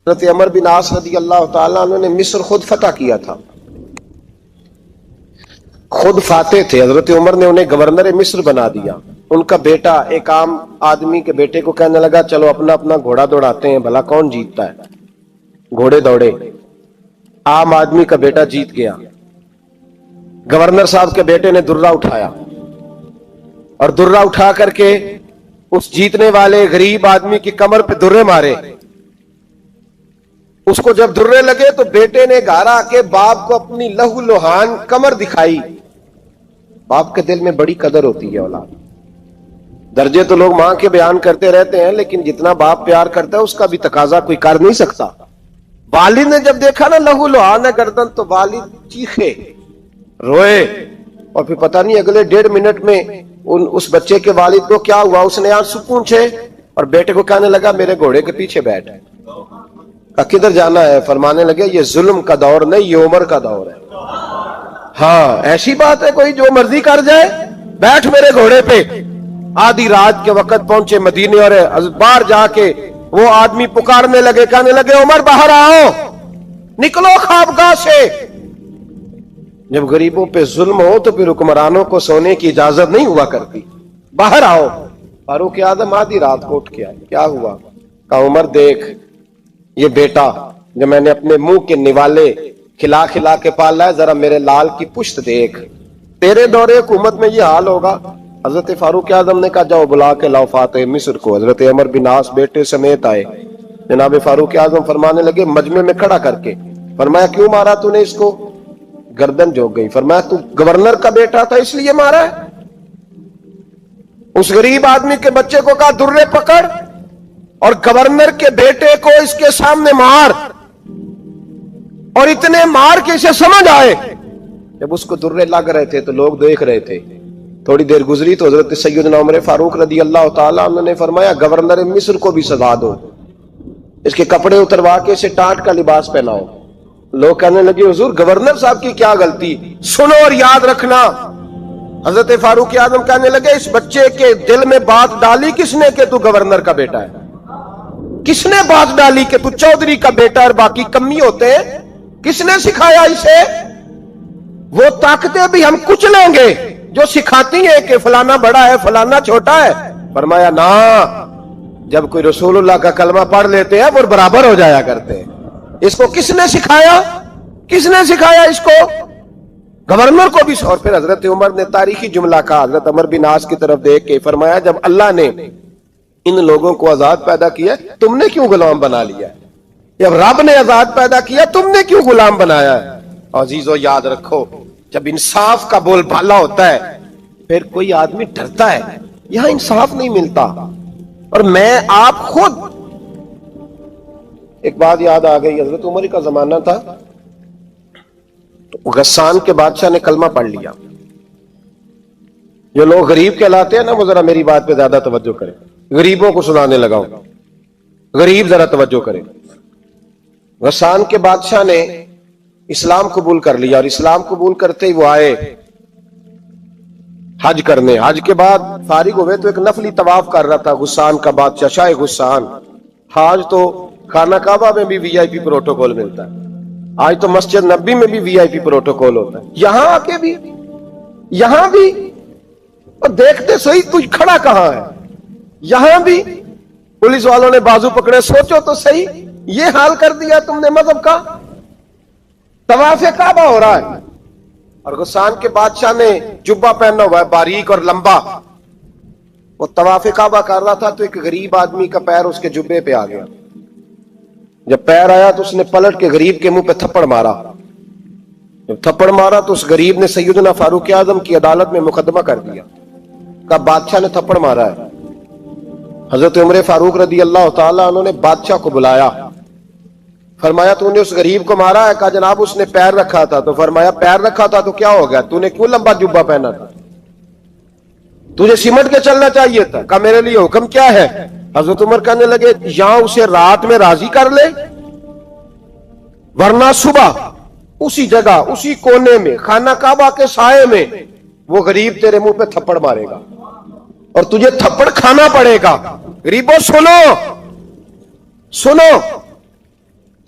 حضرت عمر بن عاص رضی اللہ تعالیٰ عنہ نے مصر خود فتح کیا تھا، خود فاتح تھے. حضرت عمر نے انہیں گورنر مصر بنا دیا. ان کا بیٹا ایک عام آدمی کے بیٹے کو کہنے لگا چلو اپنا اپنا گھوڑا دوڑاتے ہیں، بھلا کون جیتتا ہے. گھوڑے دوڑے، عام آدمی کا بیٹا جیت گیا. گورنر صاحب کے بیٹے نے درہ اٹھایا اور درہ اٹھا کر کے اس جیتنے والے غریب آدمی کی کمر پہ درے مارے. اس کو جب درے لگے تو بیٹے نے گھر آ کے باپ کو اپنی لہو لوہان کمر دکھائی. باپ کے دل میں بڑی قدر ہوتی ہے اولاد. درجے تو لوگ ماں کے بیان کرتے رہتے ہیں، لیکن جتنا باپ پیار کرتا ہے اس کا بھی تقاضا کوئی کر نہیں سکتا. والد نے جب دیکھا نا لہو لوہان ہے گردن، تو والد چیخے، روئے، اور پھر پتہ نہیں اگلے 1.5 منٹ میں اس بچے کے والد کو کیا ہوا، اس نے آنسو پونچھے اور بیٹے کو کہنے لگا میرے گھوڑے کے پیچھے بیٹھ. کدھر جانا ہے؟ فرمانے لگے یہ ظلم کا دور نہیں، یہ عمر کا دور ہے. ہاں ایسی بات ہے کوئی جو مرضی کر جائے، بیٹھ میرے گھوڑے پہ. آدھی رات کے وقت پہنچے مدینے اور باہر جا کے وہ آدمی پکارنے لگے، کہنے لگے عمر باہر آؤ، نکلو خوابگاہ سے. جب غریبوں پہ ظلم ہو تو پھر حکمرانوں کو سونے کی اجازت نہیں ہوا کرتی. باہر آؤ. فاروق اعظم آدھی رات کو اٹھ کے آئے. کیا ہوا؟ کہا عمر دیکھ، یہ بیٹا جو میں نے اپنے منہ کے نوالے کھلا کھلا کے پالا ہے، ذرا میرے لال کی پشت دیکھ. تیرے دور حکومت میں یہ حال ہوگا. حضرت فاروق اعظم نے کہا جاؤ بلا کے لاؤ فاتح مصر کو. حضرت عمر بن عاص بیٹے سمیت آئے. جناب فاروق اعظم فرمانے لگے مجمع میں کھڑا کر کے، فرمایا کیوں مارا تو نے اس کو؟ گردن جھک گئی. فرمایا تو گورنر کا بیٹا تھا اس لیے مارا ہے؟ اس غریب آدمی کے بچے کو کہا درے پکڑ اور گورنر کے بیٹے کو اس کے سامنے مار، اور اتنے مار کے اسے سمجھ آئے. جب اس کو درے لگ رہے تھے تو لوگ دیکھ رہے تھے. تھوڑی دیر گزری تو حضرت سیدنا عمر فاروق رضی اللہ تعالیٰ عنہ نے فرمایا گورنر مصر کو بھی سزا دو، اس کے کپڑے اتروا کے اسے ٹاٹ کا لباس پہناؤ. لوگ کہنے لگے حضور گورنر صاحب کی کیا غلطی؟ سنو اور یاد رکھنا. حضرت فاروق اعظم کہنے لگے اس بچے کے دل میں بات ڈالی کس نے کہ تو گورنر کا بیٹا ہے؟ کس نے بات ڈالی کہ تو چودھری کا بیٹا اور باقی کمی ہوتے ہیں؟ کس نے سکھایا اسے؟ وہ طاقتیں بھی ہم کچھ لیں گے جو سکھاتی ہیں کہ فلانا بڑا ہے فلانا چھوٹا ہے. فرمایا نا، جب کوئی رسول اللہ کا کلمہ پڑھ لیتے ہیں وہ برابر ہو جایا کرتے ہیں. اس کو کس نے سکھایا؟ کس نے سکھایا اس کو؟ گورنر کو بھی. اور پھر حضرت عمر نے تاریخی جملہ کہا حضرت عمر بن عاص کی طرف دیکھ کے، فرمایا جب اللہ نے ان لوگوں کو آزاد پیدا کیا تم نے کیوں غلام بنا لیا؟ جب رب نے آزاد پیدا کیا تم نے کیوں غلام بنایا ہے؟ عزیزو یاد رکھو، جب انصاف کا بول بالا ہوتا ہے پھر کوئی آدمی ڈرتا ہے. یہاں انصاف نہیں ملتا. اور میں آپ خود ایک بات یاد آ گئی. حضرت عمر کا زمانہ تھا تو غسان کے بادشاہ نے کلمہ پڑھ لیا. جو لوگ غریب کہلاتے ہیں نا وہ ذرا میری بات پہ زیادہ توجہ کریں. غریبوں کو سنانے لگا ہوں، غریب ذرا توجہ کریں. غسان کے بادشاہ نے اسلام قبول کر لیا، اور اسلام قبول کرتے ہی وہ آئے حج کرنے. حج کے بعد فارغ ہوئے تو ایک نفلی طواف کر رہا تھا غسان کا بادشاہ شاہ غسان. حج تو خانہ کعبہ میں بھی وی آئی پی پروٹوکول ملتا ہے، آج تو مسجد نبی میں بھی وی آئی پی پروٹوکول ہوتا ہے، یہاں آ کے بھی، یہاں بھی. اور دیکھتے صحیح تو کھڑا کہاں ہے؟ یہاں بھی پولیس والوں نے بازو پکڑے. سوچو تو صحیح، یہ حال کر دیا تم نے مذہب کا. طواف کعبہ ہو رہا ہے اور غسان کے بادشاہ نے جبہ پہنا ہوا ہے باریک اور لمبا. وہ طواف کعبہ کر رہا تھا تو ایک غریب آدمی کا پیر اس کے جبے پہ آ گیا. جب پیر آیا تو اس نے پلٹ کے غریب کے منہ پہ تھپڑ مارا. جب تھپڑ مارا تو اس غریب نے سیدنا فاروق اعظم کی عدالت میں مقدمہ کر دیا، کہا بادشاہ نے تھپڑ مارا ہے. حضرت عمر فاروق رضی اللہ تعالیٰ عنہ نے بادشاہ کو بلایا. فرمایا تو نے اس غریب کو مارا ہے؟ کہا جناب اس نے پیر رکھا تھا. تو فرمایا پیر رکھا تھا تو کیا ہو گیا؟ تو نے کیوں لمبا جبہ پہنا تھا؟ تجھے سمٹ کے چلنا چاہیے تھا. کہا میرے لیے حکم کیا ہے؟ حضرت عمر کہنے لگے یہاں اسے رات میں راضی کر لے، ورنہ صبح اسی جگہ اسی کونے میں خانہ کعبہ کے سائے میں وہ غریب تیرے منہ پہ تھپڑ مارے گا اور تجھے تھپڑ کھانا پڑے گا. غریبوں سنو سنو،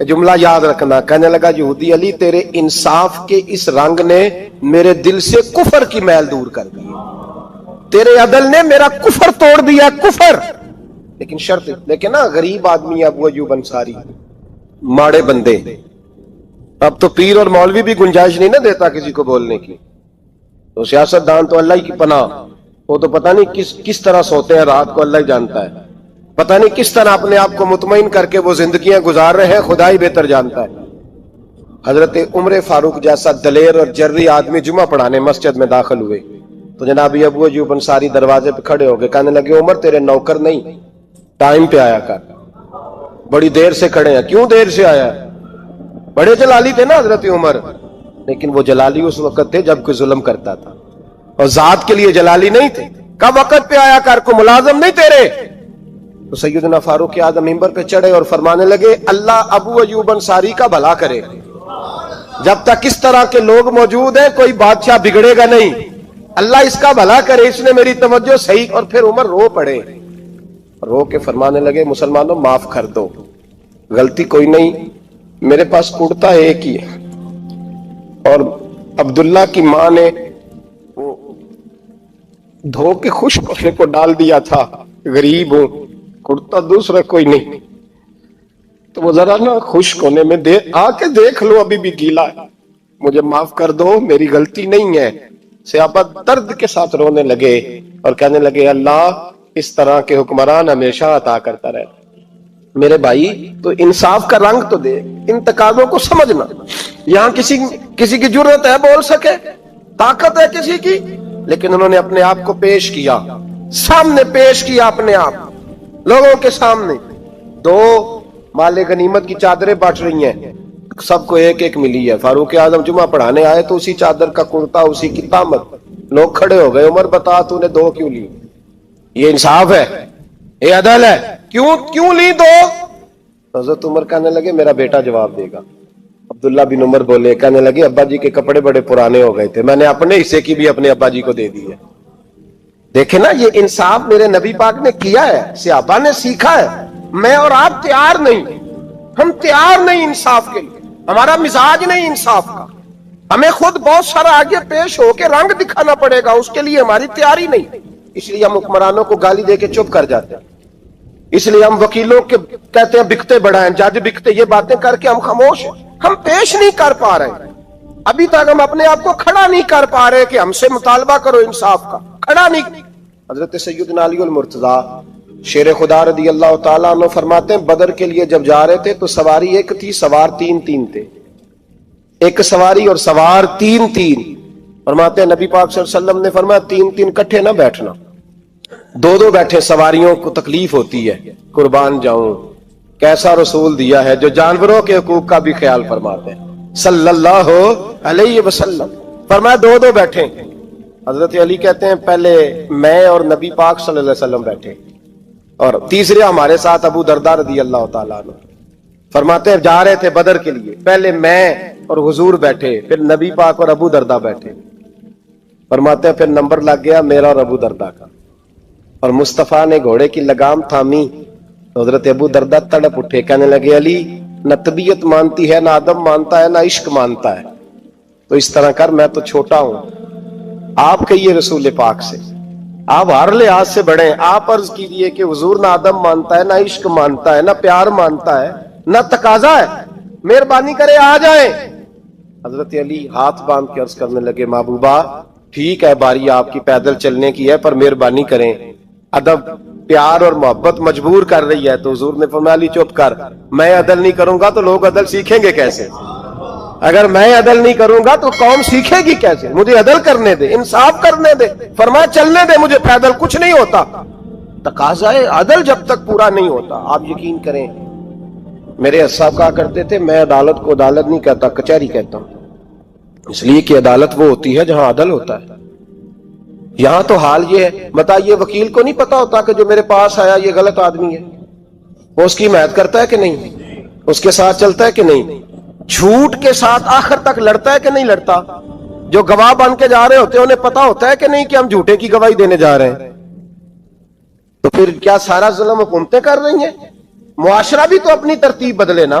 جملہ یاد رکھنا. کہنے لگا یہودی علی تیرے انصاف کے اس رنگ نے میرے دل سے کفر کی میل دور کر دی, تیرے عدل نے میرا کفر توڑ دیا, کفر. لیکن شرط, لیکن نا غریب آدمی ابو ایوب انصاری, ماڑے بندے, اب تو پیر اور مولوی بھی گنجائش نہیں نہ دیتا کسی کو بولنے کی, تو سیاست دان تو اللہ ہی کی پناہ, وہ تو پتہ نہیں کس طرح سوتے ہیں رات کو, اللہ ہی جانتا ہے, پتہ نہیں کس طرح اپنے آپ کو مطمئن کر کے وہ زندگیاں گزار رہے ہیں, خدا ہی بہتر جانتا ہے. حضرت عمر فاروق جیسا دلیر اور جرری آدمی جمعہ پڑھانے مسجد میں داخل ہوئے تو جناب ابو ایوب انصاری دروازے پہ کھڑے ہو گئے, کہنے لگے عمر تیرے نوکر نہیں, ٹائم پہ آیا کر, بڑی دیر سے کھڑے ہیں. کیوں دیر سے آیا؟ بڑے جلالی تھے نا حضرت عمر, لیکن وہ جلالی اس وقت تھے جب کوئی ظلم کرتا تھا, اور ذات کے لیے جلالی نہیں تھے. کب وقت پہ آیا کر, کو ملازم نہیں تیرے. تو سیدنا فاروق اعظم منبر پہ چڑھے اور فرمانے لگے اللہ ابو ایوب انصاری کا بھلا کرے, جب تک اس طرح کے لوگ موجود ہیں کوئی بادشاہ بگڑے گا نہیں, اللہ اس کا بھلا کرے, اس نے میری توجہ صحیح. اور پھر عمر رو پڑے, رو کے فرمانے لگے مسلمانوں معاف کر دو, غلطی کوئی نہیں, میرے پاس کرتا ایک ہی ہے, اور عبداللہ کی ماں نے دھو کے خشک کرنے کو ڈال دیا تھا, غریب ہوں, کرتا دوسرا کوئی نہیں, تو وہ ذرا نا خشک ہونے میں آ کے دیکھ لو ابھی بھی گیلا ہے, مجھے معاف کر دو, میری غلطی نہیں ہے. صحابہ درد کے ساتھ رونے لگے اور کہنے لگے اللہ اس طرح کے حکمران ہمیشہ عطا کرتا رہے. میرے بھائی تو انصاف کا رنگ تو دے, ان تقاضوں کو سمجھنا. یہاں کسی کی جرت ہے بول سکے, طاقت ہے کسی کی, لیکن انہوں نے اپنے آپ کو پیش کیا, سامنے پیش کیا اپنے آپ لوگوں کے سامنے. دو مال غنیمت کی چادریں بانٹ رہی ہیں, سب کو ایک ایک ملی ہے. فاروق اعظم جمعہ پڑھانے آئے تو اسی چادر کا کرتا, اسی کی تامت. لوگ کھڑے ہو گئے, عمر بتا تو نے دو کیوں لی؟ یہ انصاف ہے, یہ عدل ہے, کیوں لی دو؟ حضرت عمر کہنے لگے میرا بیٹا جواب دے گا. عبداللہ بن عمر بولے, کہنے لگے ابا جی کے کپڑے بڑے پرانے ہو گئے تھے, میں نے اپنے حصے کی بھی اپنے ابا جی کو دے دی ہے. دیکھیں نا یہ انصاف میرے نبی پاک نے کیا ہے, صحابہ نے سیکھا ہے. میں اور آپ تیار نہیں, ہم تیار نہیں انصاف کے لیے, ہمارا مزاج نہیں انصاف کا, ہمیں خود بہت سارا آگے پیش ہو کے رنگ دکھانا پڑے گا, اس کے لیے ہماری تیاری نہیں. اس لیے ہم حکمرانوں کو گالی دے کے چپ کر جاتے ہیں, اس لیے ہم وکیلوں کے کہتے ہیں بکتے بڑھائیں, جج بکتے, یہ باتیں کر کے ہم خاموش ہیں. ہم پیش نہیں کر پا رہے, ابھی تک ہم اپنے آپ کو کھڑا نہیں کر پا رہے کہ ہم سے مطالبہ کرو انصاف کا, کھڑا نہیں. حضرت سیدنا علی المرتضی شیر خدا رضی اللہ تعالیٰ عنہ فرماتے ہیں بدر کے لیے جب جا رہے تھے تو سواری ایک تھی, سوار تین تھے, ایک سواری اور سوار تین. فرماتے ہیں نبی پاک صلی اللہ علیہ وسلم نے فرمایا تین کٹھے نہ بیٹھنا, دو بیٹھے, سواریوں کو تکلیف ہوتی ہے, قربان جاؤں کیسا رسول دیا ہے جو جانوروں کے حقوق کا بھی خیال فرماتے ہیں صلی اللہ علیہ وسلم. فرمایا دو بیٹھے. حضرت علی کہتے ہیں پہلے میں اور نبی پاک صلی اللہ علیہ وسلم بیٹھے, اور تیسرے ہمارے ساتھ ابو درداء رضی اللہ تعالیٰ عنہ. فرماتے ہیں جا رہے تھے بدر کے لیے, پہلے میں اور حضور بیٹھے, پھر نبی پاک اور ابو درداء بیٹھے. فرماتے ہیں پھر نمبر لگ گیا میرا اور ابو درداء کا, اور مصطفیٰ نے گھوڑے کی لگام تھامی. حضرت ابو درداء تڑپ اٹھے, کہنے لگے علی نہ طبیعت مانتی ہے, نہ ادب مانتا ہے, نہ عشق مانتا ہے, تو اس طرح کر, میں تو چھوٹا ہوں, آپ کہیے رسول پاک سے, آپ ہر لحاظ سے بڑے ہیں, آپ عرض کیجئے کہ حضور نہ ادب مانتا ہے, نہ عشق مانتا ہے, نہ پیار مانتا ہے, نہ تقاضا ہے, مہربانی کرے آ جائیں. حضرت علی ہاتھ باندھ کے عرض کرنے لگے محبوبہ ٹھیک ہے باری آپ کی پیدل چلنے کی ہے, پر مہربانی کریں, ادب پیار اور محبت مجبور کر رہی ہے. تو حضور نے فرمایا علی چپ کر, میں عدل نہیں کروں گا تو لوگ عدل سیکھیں گے کیسے؟ اگر میں عدل نہیں کروں گا تو قوم سیکھے گی کیسے؟ مجھے عدل کرنے دے, انصاف کرنے دے. فرمایا چلنے دے مجھے پیدل, کچھ نہیں ہوتا. تقاضا عدل جب تک پورا نہیں ہوتا, آپ یقین کریں میرے اساتذہ کہا کرتے تھے میں عدالت کو عدالت نہیں کہتا, کچہری کہتا ہوں, اس لیے کہ عدالت وہ ہوتی ہے جہاں عدل ہوتا ہے. یہاں تو حال یہ ہے, بتائیے وکیل کو نہیں پتا ہوتا کہ جو میرے پاس آیا یہ غلط آدمی ہے, وہ اس کی حمایت کرتا ہے کہ نہیں, اس کے ساتھ چلتا ہے کہ نہیں, جھوٹ کے ساتھ آخر تک لڑتا ہے کہ نہیں لڑتا. جو گواہ بن کے جا رہے ہوتے ہیں انہیں پتا ہوتا ہے کہ نہیں کہ ہم جھوٹے کی گواہی دینے جا رہے ہیں. تو پھر کیا سارا ظلم حکومتیں کر رہی ہیں؟ معاشرہ بھی تو اپنی ترتیب بدلے نا.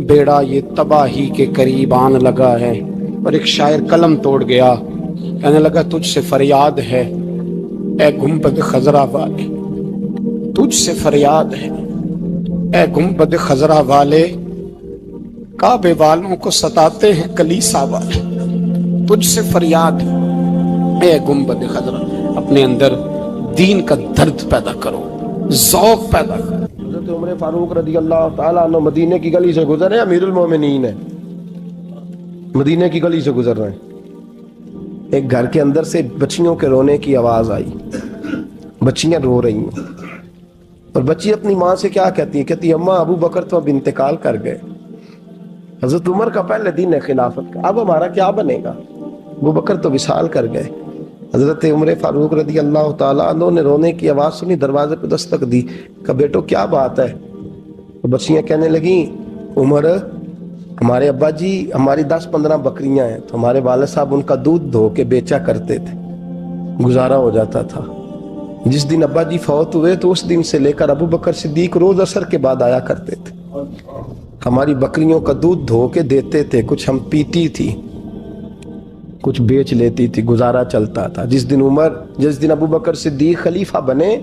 بیڑا یہ تباہی کے قریب آن لگا ہے. اور ایک شاعر قلم توڑ گیا, کہنے لگا تجھ سے فریاد ہے اے گنبد خضرا والے, تجھ سے فریاد ہے اے گنبد خضرا والے, کعبے والوں کو ستاتے ہیں کلیسا والے. تجھ سے فریاد ہے اے گنبد خضرا. اپنے اندر دین کا درد پیدا کرو, ذوق پیدا کرو. حضرت عمر فاروق رضی اللہ تعالیٰ عنہ مدینے کی گلی سے گزر رہے ہیں, امیر المومنین ہے, مدینے کی گلی سے گزر رہے ہیں. ایک گھر کے اندر سے بچیوں کے رونے کی آواز آئی, بچیاں رو رہی ہیں, اور بچی اپنی ماں سے کیا کہتی ہے, کہتی ہے اماں ابو بکر تو اب انتقال کر گئے. حضرت عمر کا پہلے دن ہے خلافت کا, اب ہمارا کیا بنے گا, ابو بکر تو وصال کر گئے. حضرت عمر فاروق رضی اللہ تعالیٰ عنہ نے رونے کی آواز سنی, دروازے پہ دستک دی, کہا بیٹو کیا بات ہے. بچیاں کہنے لگیں عمر ہمارے ابا جی ہماری 10-15 بکریاں ہیں, تو ہمارے والد صاحب ان کا دودھ دھو کے بیچا کرتے تھے, گزارا ہو جاتا تھا. جس دن ابا جی فوت ہوئے تو اس دن سے لے کر ابو بکر صدیق روز عصر کے بعد آیا کرتے تھے, ہماری بکریوں کا دودھ دھو کے دیتے تھے, کچھ ہم پیتی تھی, کچھ بیچ لیتی تھی, گزارا چلتا تھا. جس دن ابو بکر صدیق خلیفہ بنے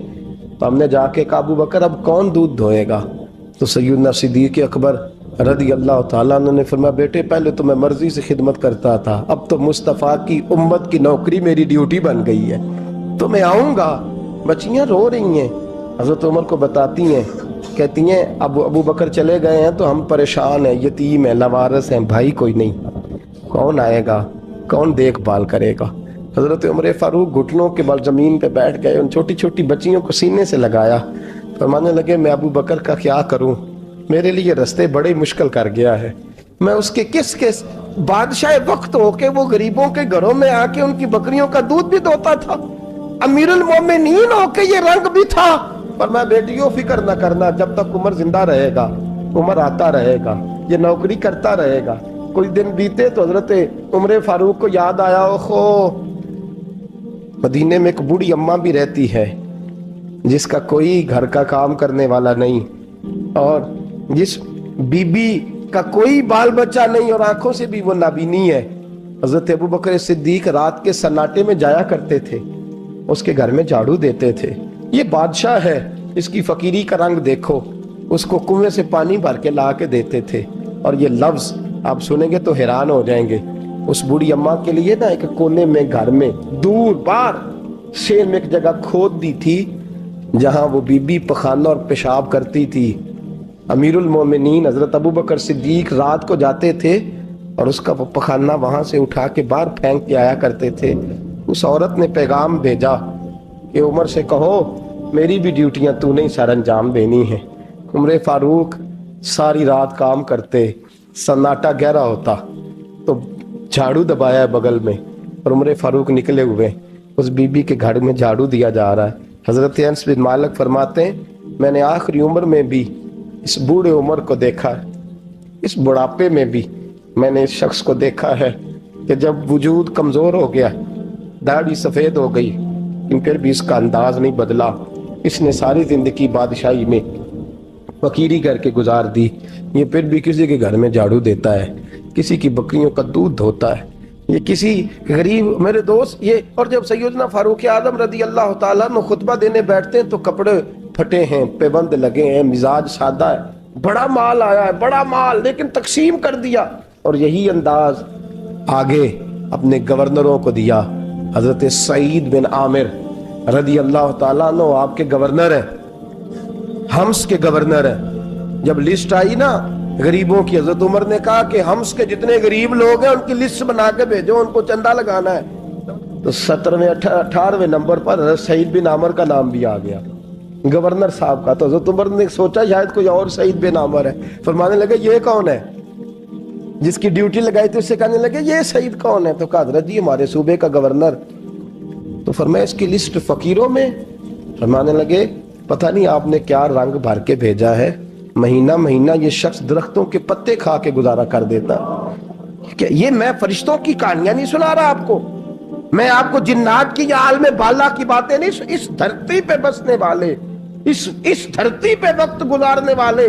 تو ہم نے جا کے کہا ابو بکر اب کون دودھ دھوئے گا, تو سیدنا صدیق اکبر رضی اللہ تعالیٰ عنہ نے فرمایا بیٹے پہلے تو میں مرضی سے خدمت کرتا تھا, اب تو مصطفیٰ کی امت کی نوکری میری ڈیوٹی بن گئی ہے, تو میں آؤں گا. بچیاں رو رہی ہیں, حضرت عمر کو بتاتی ہیں, کہتی ہیں ابو بکر چلے گئے ہیں تو ہم پریشان ہیں, یتیم ہیں, لاوارث ہیں, بھائی کوئی نہیں, کون آئے گا, کون دیکھ بھال کرے گا. حضرت عمر فاروق گھٹنوں کے بل زمین پہ بیٹھ گئے, ان چھوٹی چھوٹی بچیوں کو سینے سے لگایا, فرمانے لگے میں ابو بکر کا کیا کروں, میرے لیے رستے بڑے مشکل کر گیا ہے. میں اس کے کس بادشاہ وقت ہو کے وہ غریبوں کے گھروں میں آ کے ان کی بکریوں کا دودھ بھی دوتا تھا, امیر المومنین ہو کے یہ رنگ بھی تھا. پر میں بیٹیوں فکر نہ کرنا, جب تک عمر زندہ رہے گا, عمر آتا رہے گا, یہ نوکری کرتا رہے گا. کوئی دن بیتے تو حضرت عمر فاروق کو یاد آیا, اوخو مدینے میں ایک بوڑھی اماں بھی رہتی ہے جس کا کوئی گھر کا کام کرنے والا نہیں, اور جس بی بی کا کوئی بال بچہ نہیں, اور آنکھوں سے بھی وہ نابینی ہے. حضرت ابو بکر صدیق رات کے سناٹے میں جایا کرتے تھے, اس کے گھر میں جھاڑو دیتے تھے. یہ بادشاہ ہے, اس کی فقیری کا رنگ دیکھو, اس کو کنویں سے پانی بھر کے لا کے دیتے تھے. اور یہ لفظ آپ سنیں گے تو حیران ہو جائیں گے. اس بوڑھی اماں کے لیے نا ایک کونے میں گھر میں دور باہر شیر میں ایک جگہ کھود دی تھی جہاں وہ بی بی پخانہ اور پیشاب کرتی تھی. امیر المومنین حضرت ابو بکر صدیق رات کو جاتے تھے اور اس کا پخانہ وہاں سے اٹھا کے باہر پھینک کے آیا کرتے تھے. اس عورت نے پیغام بھیجا کہ عمر سے کہو میری بھی ڈیوٹیاں تو نہیں سر انجام دینی ہیں. عمر فاروق ساری رات کام کرتے, سناٹا گہرا ہوتا تو جھاڑو دبایا ہے بغل میں, اور عمر فاروق نکلے ہوئے, اس بی بی کے گھر میں جھاڑو دیا جا رہا ہے. حضرت انس بن مالک فرماتے ہیں میں نے آخری عمر میں بھی اس بوڑھے عمر کو دیکھا ہے, اس بڑھاپے میں بھی میں نے اس شخص کو دیکھا ہے کہ جب وجود کمزور ہو گیا, داڑھی سفید ہو گئی, لیکن پھر بھی اس کا انداز نہیں بدلا. اس نے ساری زندگی بادشاہی میں فقیری کر کے گزار دی, یہ پھر بھی کسی کے گھر میں جھاڑو دیتا ہے, کسی کی بکریوں کا دودھ دھوتا ہے, یہ کسی غریب میرے دوست یہ. اور جب سیدنا فاروق اعظم رضی اللہ تعالیٰ عنہ خطبہ دینے بیٹھتے ہیں تو کپڑے پھٹے ہیں, پیبند لگے ہیں, مزاج سادہ ہے, بڑا مال آیا ہے, بڑا مال, لیکن تقسیم کر دیا. اور یہی انداز آگے اپنے گورنروں کو دیا. حضرت سعید بن عامر رضی اللہ تعالیٰ عنہ آپ کے گورنر ہیں, حمص کے گورنر ہیں. جب لسٹ آئی نا غریبوں کی, حضرت عمر نے کہا کہ حمص کے جتنے غریب لوگ ہیں ان کی لسٹ بنا کے بھیجو, ان کو چندہ لگانا ہے. تو 17ویں 18ویں نمبر پر حضرت سعید بن عامر کا نام بھی آ گیا, گورنر صاحب کا. تو حضرت عمر نے سوچا شاید کوئی اور سعید بن عامر ہے, فرمانے لگے یہ کون ہے, جس کی ڈیوٹی لگائی تھی اس سے کہنے لگے یہ سعید کون ہے. تو کہا حضرت جی ہمارے صوبے کا گورنر. تو فرمایا اس کی لسٹ فقیروں میں. فرمانے لگے پتہ نہیں آپ نے کیا رنگ بھر کے بھیجا ہے, مہینہ مہینہ یہ شخص درختوں کے پتے کھا کے گزارا کر دیتا. کہ یہ میں فرشتوں کی کہانیاں نہیں سنا رہا آپ کو, میں آپ کو جنات کی یا عالم بالا کی باتیں نہیں, اس دھرتی پہ بسنے والے, اس دھرتی پہ وقت گزارنے والے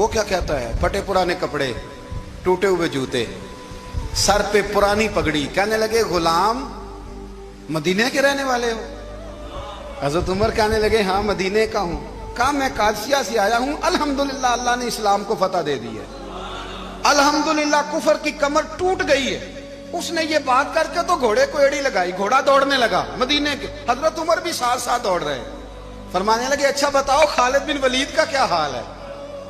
وہ کیا کہتا ہے؟ پھٹے پرانے کپڑے، ٹوٹے ہوئے جوتے، سر پہ پرانی پگڑی. کہنے لگے غلام مدینے کے رہنے والے ہو؟ حضرت عمر کہنے لگے ہاں مدینے کا ہوں. کہا میں قادسیہ سے آیا ہوں، الحمدللہ اللہ نے اسلام کو فتح دے دی ہے، الحمدللہ کفر کی کمر ٹوٹ گئی ہے. اس نے یہ بات کر کے تو گھوڑے کو ایڑی لگائی، گھوڑا دوڑنے لگا مدینے کے. حضرت عمر بھی ساتھ ساتھ دوڑ رہے ہیں. فرمانے لگے اچھا بتاؤ خالد بن ولید کا کیا حال ہے؟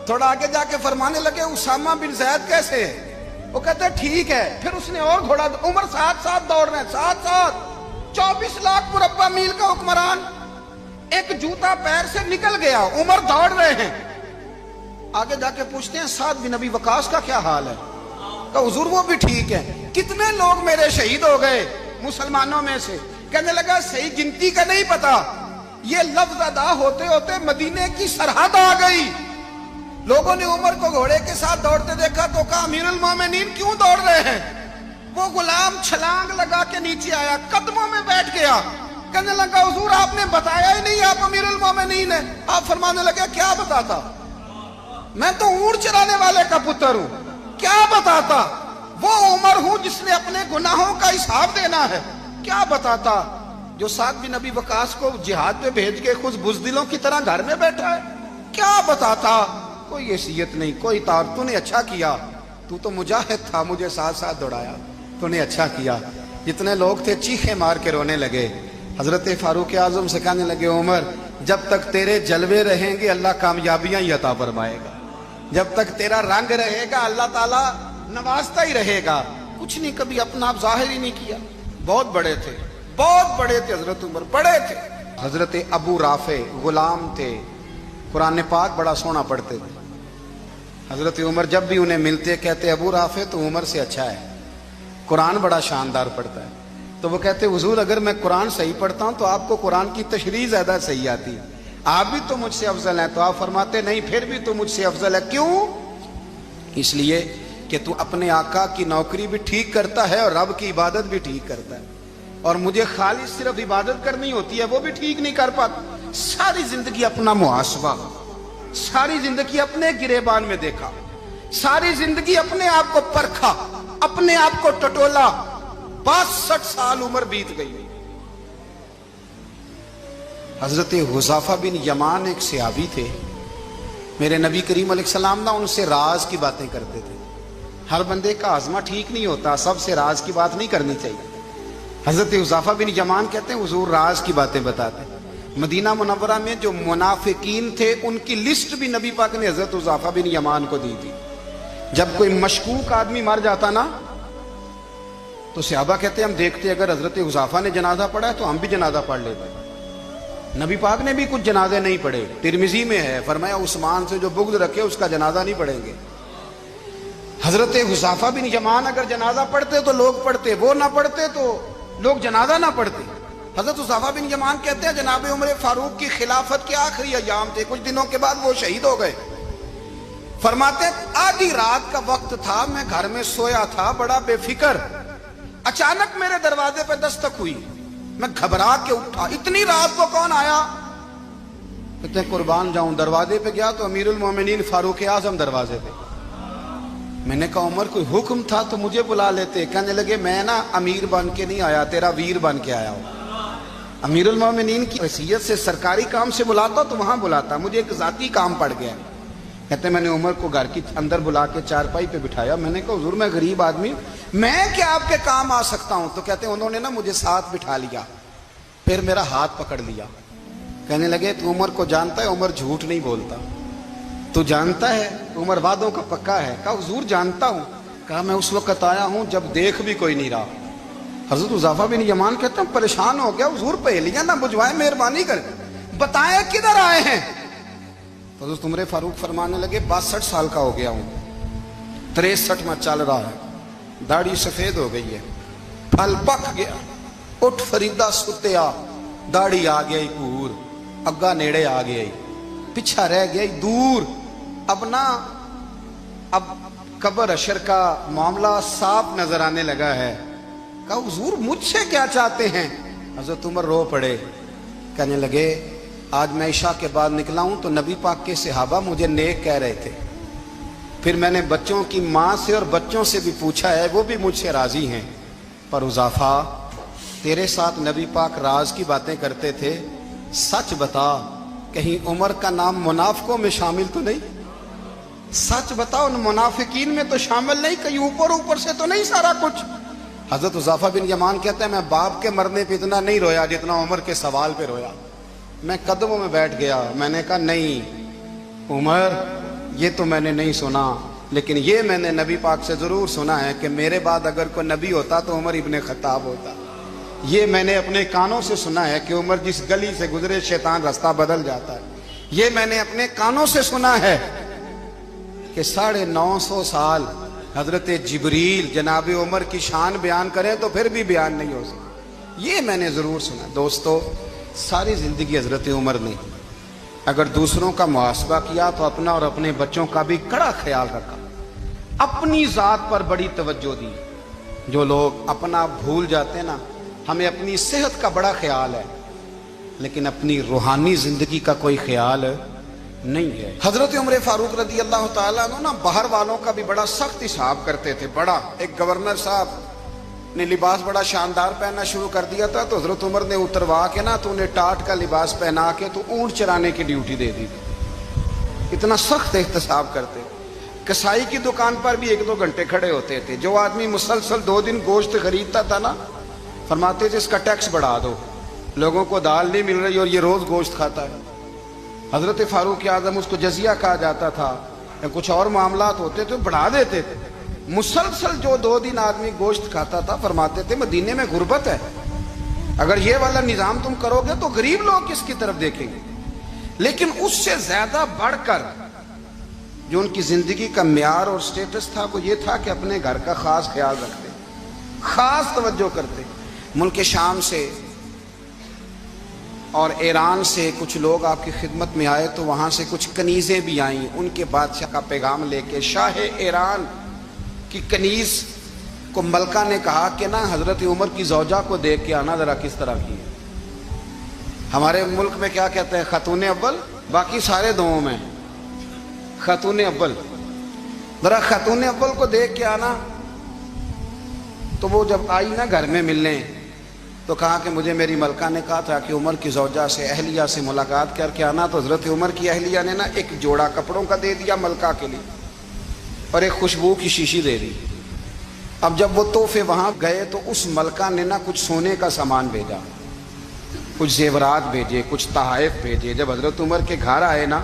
تھوڑا آگے جا کے فرمانے لگے اسامہ بن زید کیسے ہے؟ وہ کہتے ہیں ٹھیک ہے. پھر اس نے اور گھوڑا، عمر ساتھ ساتھ دوڑ رہے ہیں، ساتھ ساتھ. 24 لاکھ مربع میل کا حکمران، ایک جوتا پیر سے نکل گیا، عمر دوڑ رہے ہیں. آگے جا کے پوچھتے ہیں سعد بن ابی وقاص کا کیا حال ہے؟ کہا حضور وہ بھی ٹھیک ہے. کتنے لوگ میرے شہید ہو گئے مسلمانوں میں سے؟ کہنے لگا صحیح گنتی کا نہیں پتا، یہ لفظ ادا ہوتے ہوتے مدینے کی سرحد آ گئی. لوگوں نے عمر کو گھوڑے کے ساتھ دوڑتے دیکھا تو کہا امیر المومنین کیوں دوڑ رہے ہیں؟ وہ غلام چھلانگ لگا کے نیچے آیا، قدموں میں بیٹھ گیا. کہنے لگا حضور آپ نے بتایا ہی نہیں آپ امیر المومنین ہیں. آپ فرمانے لگے کیا بتاتا؟ میں تو اونٹ چرانے والے کا پتر ہوں، کیا بتاتا؟ وہ عمر ہوں جس نے اپنے گناہوں کا حساب دینا ہے. کیا بتاتا؟ جو سعد بن ابی وقاص کو جہاد پہ بھیج کے خود بزدلوں کی طرح گھر میں بیٹھا ہے. کیا بتاتا؟ کوئی حیثیت نہیں، کوئی تار. تو نے اچھا کیا، تو تو مجاہد تھا، مجھے ساتھ ساتھ دوڑایا، تو نے اچھا کیا. جتنے لوگ تھے چیخے مار کے رونے لگے. حضرت فاروق اعظم سے کہنے لگے عمر جب تک تیرے جلوے رہیں گے اللہ کامیابیاں ہی عطا فرمائے گا، جب تک تیرا رنگ رہے گا اللہ تعالیٰ نوازتا ہی رہے گا. کچھ نہیں کبھی اپنا آپ ظاہر ہی نہیں کیا. بہت بڑے تھے، بہت بڑے تھے حضرت عمر، بڑے تھے. حضرت ابو رافع غلام تھے، قرآن پاک بڑا سونا پڑھتے تھے. حضرت عمر جب بھی انہیں ملتے کہتے ابو رافع تو عمر سے اچھا ہے، قرآن بڑا شاندار پڑھتا ہے. تو وہ کہتے حضور اگر میں قرآن صحیح پڑھتا ہوں تو آپ کو قرآن کی تشریح زیادہ صحیح آتی ہے، آپ بھی تو مجھ سے افضل ہیں. تو آپ فرماتے نہیں پھر بھی تو مجھ سے افضل ہے. کیوں؟ اس لیے کہ تو اپنے آقا کی نوکری بھی ٹھیک کرتا ہے اور رب کی عبادت بھی ٹھیک کرتا ہے، اور مجھے خالص صرف عبادت کرنی ہوتی ہے، وہ بھی ٹھیک نہیں کر پاتا. ساری زندگی اپنا محاسبہ، ساری زندگی اپنے گریبان میں دیکھا، ساری زندگی اپنے آپ کو پرکھا، اپنے آپ کو ٹٹولا. 62 سال عمر بیت گئی. حضرت حذیفہ بن یمان ایک صحابی تھے، میرے نبی کریم علیہ السلام نہ ان سے راز کی باتیں کرتے تھے. ہر بندے کا ہاضمہ ٹھیک نہیں ہوتا، سب سے راز کی بات نہیں کرنی چاہیے. حضرت حذیفہ بن یمان کہتے ہیں حضور راز کی باتیں بتاتے. مدینہ منورہ میں جو منافقین تھے ان کی لسٹ بھی نبی پاک نے حضرت حذیفہ بن یمان کو دی تھی. جب کوئی مشکوک آدمی مر جاتا نا تو صحابہ کہتے ہیں ہم دیکھتے اگر حضرت حذیفہ نے جنازہ پڑھا ہے تو ہم بھی جنازہ پڑھ لیتے. نبی پاک نے بھی کچھ جنازے نہیں پڑھے. ترمذی میں ہے فرمایا عثمان سے جو بغض رکھے اس کا جنازہ نہیں پڑھیں گے. حضرت حذیفہ بن یمان اگر جنازہ پڑھتے تو لوگ پڑھتے، وہ نہ پڑھتے تو لوگ جنازہ نہ پڑھتے. حضرت حذیفہ بن یمان کہتے ہیں جناب عمر فاروق کی خلافت کے آخری ایام تھے، کچھ دنوں کے بعد وہ شہید ہو گئے. فرماتے آدھی رات کا وقت تھا، میں گھر میں سویا تھا بڑا بے فکر، اچانک میرے دروازے پہ دستک ہوئی، میں گھبرا کے اٹھا. اتنی رات کو کون آیا؟ کہتے ہیں قربان جاؤں دروازے پہ گیا تو امیر المومنین فاروق اعظم دروازے پہ. میں نے کہا عمر کوئی حکم تھا تو مجھے بلا لیتے. کہنے لگے میں نا امیر بن کے نہیں آیا، تیرا ویر بن کے آیا ہوں. امیر المومنین کی حیثیت سے سرکاری کام سے بلاتا تو وہاں بلاتا، مجھے ایک ذاتی کام پڑ گیا. کہتے ہیں میں نے عمر کو گھر کی اندر بلا کے چارپائی پہ بٹھایا. میں نے کہا حضور میں غریب آدمی میں کیا آپ کے کام آ سکتا ہوں؟ تو کہتے ہیں انہوں نے نا مجھے ساتھ بٹھا لیا، پھر میرا ہاتھ پکڑ لیا. کہنے لگے تو عمر کو جانتا ہے؟ عمر جھوٹ نہیں بولتا. تو جانتا ہے؟ عمر وعدوں کا پکا ہے. کہا حضور جانتا ہوں. کہا میں اس وقت آیا ہوں جب دیکھ بھی کوئی نہیں رہا. حضرت حذیفہ بن یمان کہتے ہیں پریشان ہو گیا، حضور پہلیاں نہ بجھوائے، مہربانی کر بتائیں کدھر آئے ہیں. حضرت عمر فاروق فرمانے لگے 62 سال کا ہو گیا ہوں، 63 میں چل رہا ہے، داڑھی سفید ہو گئی ہے، پھل پک گیا. اٹھ فریدہ ستیا، داڑھی آ گئی پور، اگا نیڑے آ گئی، پیچھا رہ گئی دور. اب قبر اشر کا معاملہ صاف نظر آنے لگا ہے. کہا حضور مجھ سے کیا چاہتے ہیں؟ حضرت عمر رو پڑے. کہنے لگے آج میں عشاء کے بعد نکلا ہوں تو نبی پاک کے صحابہ مجھے نیک کہہ رہے تھے، پھر میں نے بچوں کی ماں سے اور بچوں سے بھی پوچھا ہے، وہ بھی مجھ سے راضی ہیں، پر حذیفہ تیرے ساتھ نبی پاک راز کی باتیں کرتے تھے، سچ بتا کہیں عمر کا نام منافقوں میں شامل تو نہیں؟ سچ بتا ان منافقین میں تو شامل نہیں، کہیں اوپر اوپر سے تو نہیں سارا کچھ؟ حضرت حذیفہ بن یمان کہتے ہیں میں باپ کے مرنے پہ اتنا نہیں رویا جتنا عمر کے سوال پہ رویا۔ میں قدموں میں بیٹھ گیا، میں نے کہا نہیں عمر، یہ تو میں نے نہیں سنا، لیکن یہ میں نے نبی پاک سے ضرور سنا ہے کہ میرے بعد اگر کوئی نبی ہوتا تو عمر ابن خطاب ہوتا۔ یہ میں نے اپنے کانوں سے سنا ہے کہ عمر جس گلی سے گزرے شیطان راستہ بدل جاتا ہے۔ یہ میں نے اپنے کانوں سے سنا ہے کہ 950 سال حضرت جبریل جناب عمر کی شان بیان کریں تو پھر بھی بیان نہیں ہو سکتا۔ یہ میں نے ضرور سنا۔ دوستو، ساری زندگی حضرت عمر نے اگر دوسروں کا محاسبہ کیا تو اپنا اور اپنے بچوں کا بھی کڑا خیال رکھا، اپنی ذات پر بڑی توجہ دی۔ جو لوگ اپنا بھول جاتے ہیں نا، ہمیں اپنی صحت کا بڑا خیال ہے لیکن اپنی روحانی زندگی کا کوئی خیال نہیں ہے۔ حضرت عمر فاروق رضی اللہ تعالیٰ عنہ نا باہر والوں کا بھی بڑا سخت حساب کرتے تھے۔ بڑا ایک گورنر صاحب نے لباس بڑا شاندار پہننا شروع کر دیا تھا تو حضرت عمر نے اتروا کے نا تو انہیں ٹاٹ کا لباس پہنا کے تو اونٹ چرانے کی ڈیوٹی دے دی تھی۔ اتنا سخت احتساب کرتے۔ کسائی کی دکان پر بھی 1-2 گھنٹے کھڑے ہوتے تھے۔ جو آدمی مسلسل 2 دن گوشت خریدتا تھا نا، فرماتے تھے اس کا ٹیکس بڑھا دو، لوگوں کو دال نہیں مل رہی اور یہ روز گوشت کھاتا ہے۔ حضرت فاروق اعظم اس کو جزیہ کہا جاتا تھا، یا کچھ اور معاملات ہوتے تو بڑھا دیتے تھے۔ مسلسل جو 2 دن آدمی گوشت کھاتا تھا، فرماتے تھے مدینے میں غربت ہے، اگر یہ والا نظام تم کرو گے تو غریب لوگ کس کی طرف دیکھیں گے۔ لیکن اس سے زیادہ بڑھ کر جو ان کی زندگی کا معیار اور سٹیٹس تھا وہ یہ تھا کہ اپنے گھر کا خاص خیال رکھتے، خاص توجہ کرتے۔ ملک شام سے اور ایران سے کچھ لوگ آپ کی خدمت میں آئے تو وہاں سے کچھ کنیزیں بھی آئیں، ان کے بادشاہ کا پیغام لے کے۔ شاہ ایران کی کنیز کو ملکہ نے کہا کہ نا حضرت عمر کی زوجہ کو دیکھ کے آنا ذرا کس طرح کی ہے۔ ہمارے ملک میں کیا کہتے ہیں، خاتون اول، باقی سارے دوؤں میں خاتون اول، ذرا خاتون اول کو دیکھ کے آنا۔ تو وہ جب آئی نا گھر میں ملنے تو کہا کہ مجھے میری ملکہ نے کہا تھا کہ عمر کی زوجہ سے اہلیہ سے ملاقات کر کے آنا۔ تو حضرت عمر کی اہلیہ نے نا ایک جوڑا کپڑوں کا دے دیا ملکہ کے لیے اور ایک خوشبو کی شیشی دے دی۔ اب جب وہ تحفے وہاں گئے تو اس ملکہ نے نا کچھ سونے کا سامان بھیجا، کچھ زیورات بھیجے، کچھ تحائف بھیجے۔ جب حضرت عمر کے گھر آئے نا،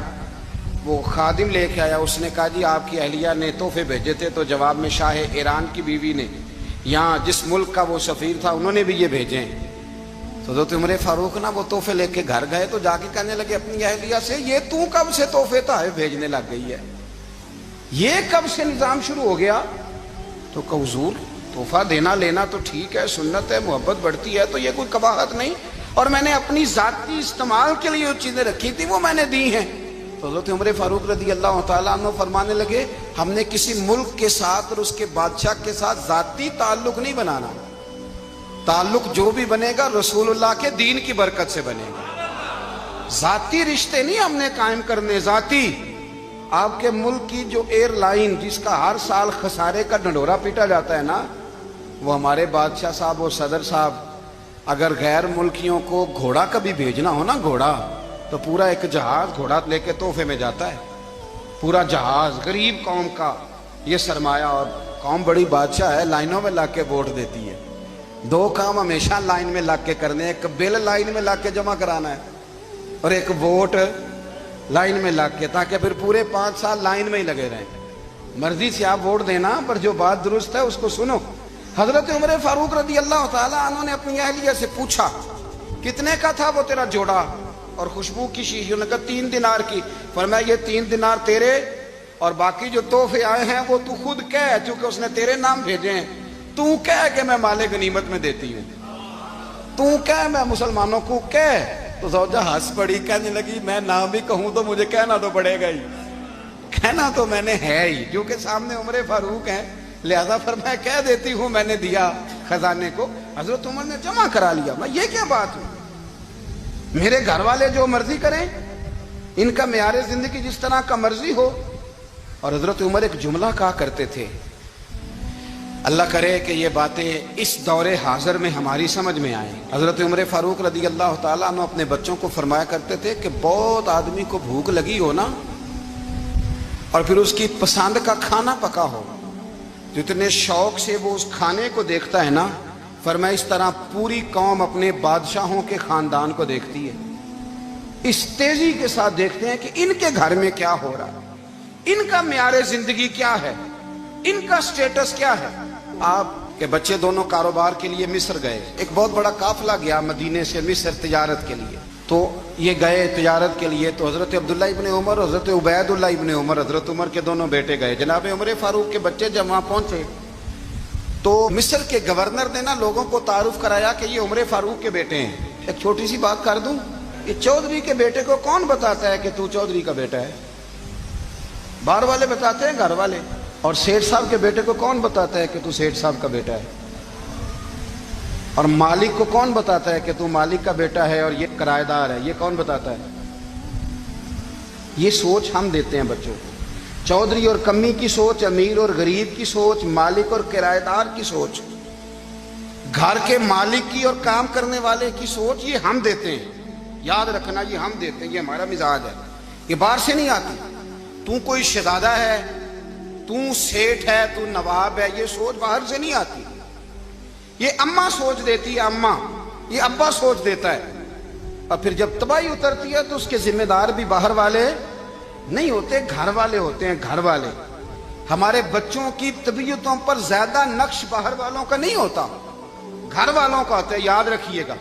وہ خادم لے کے آیا، اس نے کہا جی آپ کی اہلیہ نے تحفے بھیجے تھے۔ تو جواب میں شاہ ایران کی بیوی نے، یہاں جس ملک کا وہ سفیر تھا، انہوں نے بھی یہ بھیجے ہیں۔ تو حضرت عمر فاروق نا وہ تحفے لے کے گھر گئے تو جا کے کہنے لگے اپنی اہلیہ سے، یہ تو کب سے تحفے تحائف بھیجنے لگ گئی ہے، یہ کب سے نظام شروع ہو گیا؟ تو کہ حضور تحفہ دینا لینا تو ٹھیک ہے، سنت ہے، محبت بڑھتی ہے، تو یہ کوئی قباحت نہیں، اور میں نے اپنی ذاتی استعمال کے لیے جو چیزیں رکھی تھی وہ میں نے دی ہیں۔ تو حضرت عمر فاروق رضی اللہ تعالیٰ عنہ فرمانے لگے ہم نے کسی ملک کے ساتھ اور اس کے بادشاہ کے ساتھ ذاتی تعلق نہیں بنانا، تعلق جو بھی بنے گا رسول اللہ کے دین کی برکت سے بنے گا۔ ذاتی رشتے نہیں ہم نے قائم کرنے، ذاتی۔ آپ کے ملک کی جو ایئر لائن جس کا ہر سال خسارے کا ڈنڈورا پیٹا جاتا ہے نا، وہ ہمارے بادشاہ صاحب اور صدر صاحب اگر غیر ملکیوں کو گھوڑا کبھی بھیجنا ہو نا، گھوڑا، تو پورا ایک جہاز گھوڑا لے کے تحفے میں جاتا ہے، پورا جہاز غریب قوم کا یہ سرمایہ، اور قوم بڑی بادشاہ ہے، لائنوں میں لگ کے ووٹ دیتی ہے۔ 2 کام ہمیشہ لائن میں لگ کے کرنے، ایک بل لائن میں لگ کے جمع کرانا ہے اور ایک ووٹ لائن میں لگ کے، تاکہ پھر پورے 5 سال لائن میں ہی لگے رہیں۔ مرضی سے آپ ووٹ دینا، پر جو بات درست ہے اس کو سنو۔ حضرت عمر فاروق رضی اللہ تعالیٰ عنہ نے اپنی اہلیہ سے پوچھا کتنے کا تھا وہ تیرا جوڑا اور خوشبو کی شیشی؟ انہوں نے کہا 3 دینار کی۔ فرمایا یہ 3 دینار تیرے اور باقی جو تحفے آئے ہیں وہ تو خود کہہ، چونکہ اس نے تیرے نام بھیجے ہیں، تو کہہ کہ میں مال غنیمت میں دیتی ہوں، تو کہہ میں مسلمانوں کو کہہ۔ تو زوجہ ہنس پڑی، کہنے لگی میں نہ بھی کہوں تو مجھے کہنا تو پڑے گا ہی، کہنا تو میں نے ہے ہی، جو کہ سامنے عمر فاروق ہیں، لہذا فرمایا کہہ دیتی ہوں میں نے دیا خزانے کو۔ حضرت عمر نے جمع کرا لیا۔ میں یہ کیا بات ہے، میرے گھر والے جو مرضی کریں، ان کا معیار زندگی جس طرح کا مرضی ہو، اور حضرت عمر ایک جملہ کہا کرتے تھے، اللہ کرے کہ یہ باتیں اس دور حاضر میں ہماری سمجھ میں آئیں۔ حضرت عمر فاروق رضی اللہ تعالیٰ عنہ اپنے بچوں کو فرمایا کرتے تھے کہ بہت آدمی کو بھوک لگی ہو نا، اور پھر اس کی پسند کا کھانا پکا ہو، تو اتنے شوق سے وہ اس کھانے کو دیکھتا ہے نا، فرمایا اس طرح پوری قوم اپنے بادشاہوں کے خاندان کو دیکھتی ہے، اس تیزی کے ساتھ دیکھتے ہیں کہ ان کے گھر میں کیا ہو رہا ہے، ان کا معیار زندگی کیا ہے، ان کا سٹیٹس کیا ہے۔ آپ کے بچے دونوں کاروبار کے لیے مصر گئے، ایک بہت بڑا قافلہ گیا مدینے سے مصر تجارت کے لیے، تو یہ گئے تجارت کے لیے، تو حضرت عبداللہ ابن عمر، حضرت عبید اللہ ابن عمر، حضرت عمر کے دونوں بیٹے گئے۔ جناب عمر فاروق کے بچے جب وہاں پہنچے تو مصر کے گورنر نے نا لوگوں کو تعارف کرایا کہ یہ عمر فاروق کے بیٹے ہیں۔ ایک چھوٹی سی بات کر دوں، یہ چودھری کے بیٹے کو کون بتاتا ہے کہ تو چودھری کا بیٹا ہے؟ باہر والے بتاتے ہیں، گھر والے۔ اور سیٹھ صاحب کے بیٹے کو کون بتاتا ہے کہ تو سیٹھ صاحب کا بیٹا ہے؟ اور مالک کو کون بتاتا ہے کہ تو مالک کا بیٹا ہے اور یہ کرایہ دار ہے؟ یہ کون بتاتا ہے؟ یہ سوچ ہم دیتے ہیں بچوں کو، چودھری اور کمی کی سوچ، امیر اور غریب کی سوچ، مالک اور کرایہ دار کی سوچ، گھر کے مالک کی اور کام کرنے والے کی سوچ، یہ ہم دیتے ہیں۔ یاد رکھنا، یہ ہم دیتے ہیں، یہ ہمارا مزاج ہے، یہ باہر سے نہیں آتی۔ تو کوئی شہزادہ ہے، تو سیٹھ ہے، تو نواب ہے، یہ سوچ باہر سے نہیں آتی، یہ اماں سوچ دیتی ہے، اماں، یہ ابا سوچ دیتا ہے۔ اور پھر جب تباہی اترتی ہے تو اس کے ذمہ دار بھی باہر والے نہیں ہوتے، گھر والے ہوتے ہیں، گھر والے۔ ہمارے بچوں کی طبیعتوں پر زیادہ نقش باہر والوں کا نہیں ہوتا، گھر والوں کا ہوتا ہے، یاد رکھیے گا۔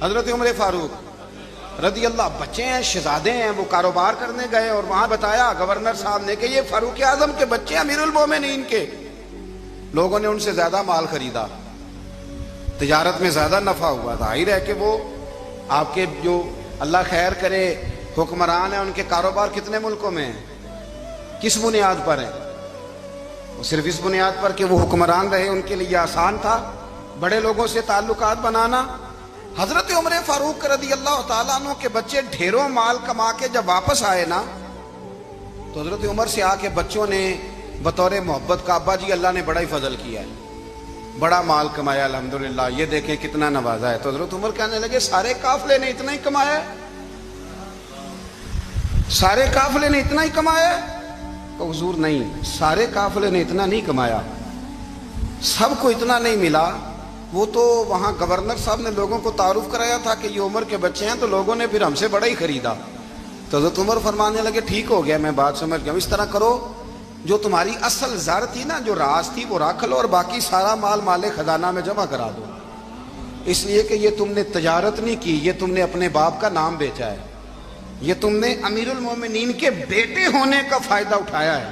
حضرت عمر فاروق رضی اللہ، بچے ہیں، شہزادے ہیں، وہ کاروبار کرنے گئے اور وہاں بتایا گورنر صاحب نے کہ یہ فاروق اعظم کے بچے امیر المومنین کے۔ لوگوں نے ان سے زیادہ مال خریدا، تجارت میں زیادہ نفع ہوا، ظاہر ہے کہ وہ آپ کے جو اللہ خیر کرے حکمران ہیں، ان کے کاروبار کتنے ملکوں میں ہیں، کس بنیاد پر ہیں؟ وہ صرف اس بنیاد پر کہ وہ حکمران رہے، ان کے لیے آسان تھا بڑے لوگوں سے تعلقات بنانا۔ حضرت عمر فاروق رضی اللہ تعالیٰ عنہ کے بچے ڈھیروں مال کما کے جب واپس آئے نا، تو حضرت عمر سے آ کے بچوں نے بطور محبت کا، ابا جی اللہ نے بڑا ہی فضل کیا ہے، بڑا مال کمایا الحمدللہ، یہ دیکھیں کتنا نوازا ہے۔ تو حضرت عمر کہنے لگے سارے قافلے نے اتنا ہی کمایا ہے؟ سارے قافلے نے اتنا ہی کمایا ہے؟ تو حضور نہیں، سارے قافلے نے اتنا نہیں کمایا، سب کو اتنا نہیں ملا۔ وہ تو وہاں گورنر صاحب نے لوگوں کو تعارف کرایا تھا کہ یہ عمر کے بچے ہیں، تو لوگوں نے پھر ہم سے بڑا ہی خریدا۔ تو حضرت عمر فرمانے لگے ٹھیک ہو گیا، میں بات سمجھ گیا، اس طرح کرو، جو تمہاری اصل زر تھی نا، جو راز تھی، وہ رکھ لو، اور باقی سارا مال مال خزانہ میں جمع کرا دو، اس لیے کہ یہ تم نے تجارت نہیں کی، یہ تم نے اپنے باپ کا نام بیچا ہے، یہ تم نے امیر المومنین کے بیٹے ہونے کا فائدہ اٹھایا ہے۔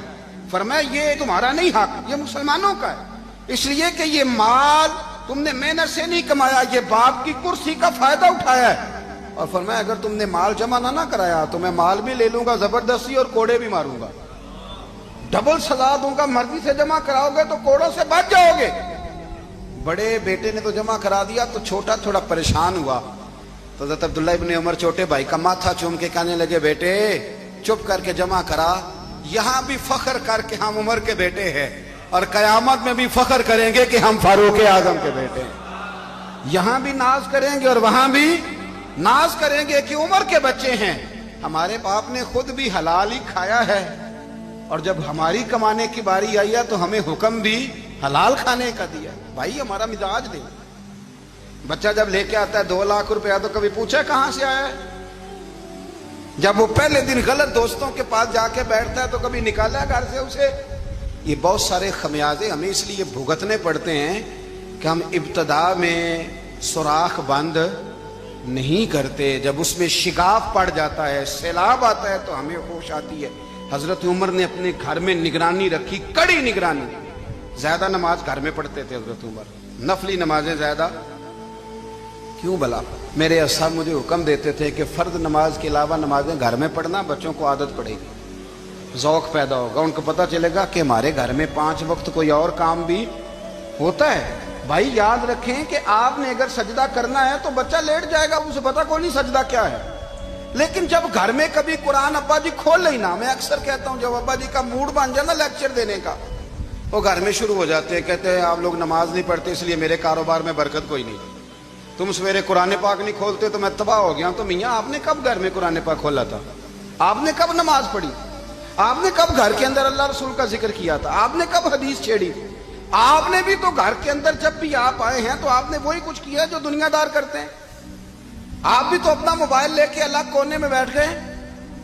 فرمایا یہ تمہارا نہیں حق، یہ مسلمانوں کا ہے، اس لیے کہ یہ مال تم نے محنت سے نہیں کمایا، یہ باپ کی کرسی کا فائدہ اٹھایا ہے۔ اور فرمایا اگر تم نے مال جمع نہ کرایا تو میں مال بھی لے لوں گا زبردستی اور کوڑے بھی ماروں گا، ڈبل سزا دوں گا، مرضی سے جمع کراؤ گے تو کوڑوں سے بچ جاؤ گے۔ بڑے بیٹے نے تو جمع کرا دیا، تو چھوٹا تھوڑا پریشان ہوا، تو حضرت عبداللہ ابن عمر چھوٹے بھائی کا ماتھا چوم کے کہنے لگے بیٹے چپ کر کے جمع کرا، یہاں بھی فخر کر کے ہم عمر کے بیٹے ہیں، اور قیامت میں بھی فخر کریں گے کہ ہم فاروق اعظم کے بیٹے ہیں، یہاں بھی ناز کریں گے اور وہاں بھی ناز کریں گے کہ عمر کے بچے ہیں۔ ہمارے باپ نے خود بھی حلال ہی کھایا ہے، اور جب ہماری کمانے کی باری آئی ہے تو ہمیں حکم بھی حلال کھانے کا دیا۔ بھائی ہمارا مزاج دے، بچہ جب لے کے آتا ہے 2 لاکھ روپیہ تو کبھی پوچھا کہاں سے آیا ہے؟ جب وہ پہلے دن غلط دوستوں کے پاس جا کے بیٹھتا ہے تو کبھی نکالا گھر سے اسے؟ یہ بہت سارے خمیازے ہمیں اس لیے بھگتنے پڑتے ہیں کہ ہم ابتدا میں سوراخ بند نہیں کرتے، جب اس میں شگاف پڑ جاتا ہے، سیلاب آتا ہے تو ہمیں ہوش آتی ہے۔ حضرت عمر نے اپنے گھر میں نگرانی رکھی، کڑی نگرانی، زیادہ نماز گھر میں پڑھتے تھے حضرت عمر، نفلی نمازیں زیادہ کیوں بلا؟ میرے صاحب مجھے حکم دیتے تھے کہ فرض نماز کے علاوہ نمازیں گھر میں پڑھنا، بچوں کو عادت پڑے گی، ذوق پیدا ہوگا، ان کو پتہ چلے گا کہ ہمارے گھر میں 5 وقت کوئی اور کام بھی ہوتا ہے۔ بھائی یاد رکھیں کہ آپ نے اگر سجدہ کرنا ہے تو بچہ لیٹ جائے گا، اسے پتہ کوئی نہیں سجدہ کیا ہے، لیکن جب گھر میں کبھی قرآن ابا جی کھول ہی نہ, میں اکثر کہتا ہوں جب ابا جی کا موڈ بن جائے نا لیکچر دینے کا, وہ گھر میں شروع ہو جاتے ہیں, کہتے ہیں آپ لوگ نماز نہیں پڑھتے اس لیے میرے کاروبار میں برکت کوئی نہیں, تم سویرے قرآن پاک نہیں کھولتے تو میں تباہ ہو گیا ہوں. تو میاں آپ نے کب گھر میں قرآن پاک کھولا تھا؟ آپ نے کب نماز پڑھی؟ آپ نے کب گھر کے اندر اللہ رسول کا ذکر کیا تھا؟ آپ نے کب حدیث چھیڑی؟ آپ نے بھی تو گھر کے اندر جب بھی آپ آئے ہیں تو آپ نے وہی کچھ کیا جو دنیا دار کرتے ہیں. آپ بھی تو اپنا موبائل لے کے الگ کونے میں بیٹھ گئے.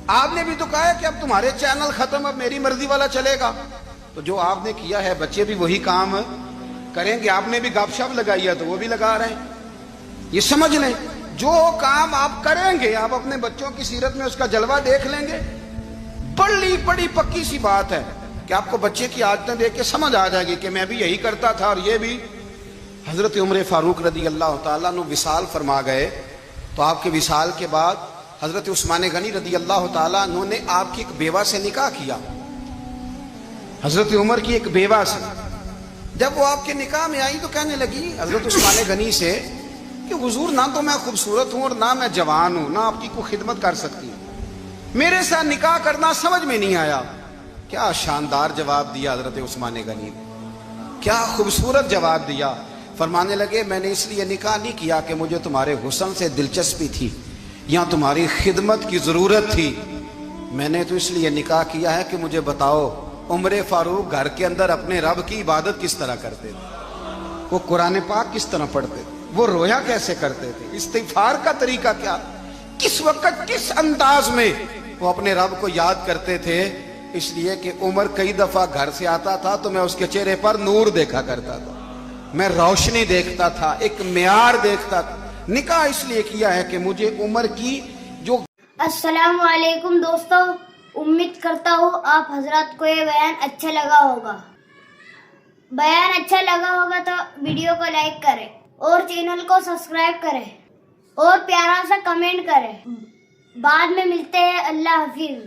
آپ نے بھی تو کہا ہے کہ اب تمہارے چینل ختم, اب میری مرضی والا چلے گا. تو جو آپ نے کیا ہے بچے بھی وہی کام کریں گے. آپ نے بھی گپ شپ لگائی ہے تو وہ بھی لگا رہے ہیں. یہ سمجھ لیں جو کام آپ کریں گے آپ اپنے بچوں کی سیرت میں اس کا جلوہ دیکھ لیں گے. بڑی پکی سی بات ہے کہ آپ کو بچے کی عادتیں دیکھ کے سمجھ آ جائے گی کہ میں بھی یہی کرتا تھا اور یہ بھی. حضرت عمر فاروق رضی اللہ تعالیٰ عنہ وصال فرما گئے تو آپ کے وصال کے بعد حضرت عثمان غنی رضی اللہ تعالیٰ عنہ نے آپ کی ایک بیوہ سے نکاح کیا, حضرت عمر کی ایک بیوہ سے. جب وہ آپ کے نکاح میں آئی تو کہنے لگی حضرت عثمان غنی سے کہ حضور نہ تو میں خوبصورت ہوں اور نہ میں جوان ہوں, نہ آپ کی کوئی خدمت کر سکتی ہوں, میرے ساتھ نکاح کرنا سمجھ میں نہیں آیا. کیا شاندار جواب دیا حضرت عثمان غنی نے, کیا خوبصورت جواب دیا. فرمانے لگے میں نے اس لیے نکاح نہیں کیا کہ مجھے تمہارے حسن سے دلچسپی تھی یا تمہاری خدمت کی ضرورت تھی, میں نے تو اس لیے نکاح کیا ہے کہ مجھے بتاؤ عمر فاروق گھر کے اندر اپنے رب کی عبادت کس طرح کرتے تھے, وہ قرآن پاک کس طرح پڑھتے تھے, وہ رویا کیسے کرتے تھے, استغفار کا طریقہ کیا, کس وقت کس انداز میں وہ اپنے رب کو یاد کرتے تھے. اس لیے کہ عمر کئی دفعہ گھر سے آتا تھا تو میں اس کے چہرے پر نور دیکھا کرتا تھا, میں روشنی دیکھتا تھا, ایک معیار دیکھتا تھا. نکاح اس لیے کیا ہے کہ مجھے عمر کی جو. السلام علیکم دوستو, امید کرتا ہوں آپ حضرات کو یہ بیان اچھا لگا ہوگا. بیان اچھا لگا ہوگا تو ویڈیو کو لائک کریں اور چینل کو سبسکرائب کریں اور پیارا سا کمنٹ کریں. بعد میں ملتے ہیں. اللہ حافظ.